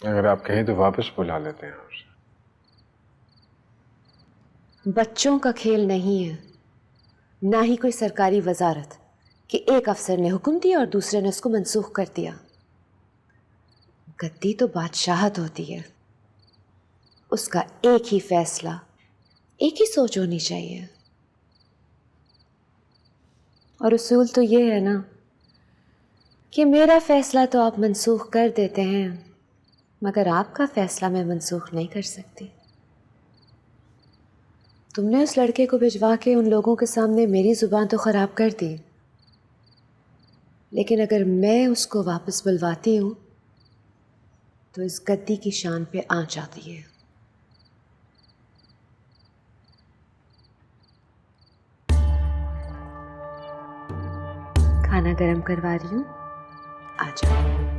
अगर आप कहें तो वापस बुला लेते हैं उसे। बच्चों का खेल नहीं है, ना ही कोई सरकारी वजारत कि एक अफसर ने हुक्म दिया और दूसरे ने उसको मंसूख कर दिया। गद्दी तो बादशाहत होती है, उसका एक ही फैसला, एक ही सोच होनी चाहिए। और उसूल तो ये है ना कि मेरा फैसला तो आप मंसूख कर देते हैं, मगर आपका फैसला मैं मंसूख नहीं कर सकती। तुमने उस लड़के को भिजवा के उन लोगों के सामने मेरी जुबान तो खराब कर दी, लेकिन अगर मैं उसको वापस बुलवाती हूं तो इस गद्दी की शान पे आंच आती है। खाना गर्म करवा रही हूं, आ जाओ।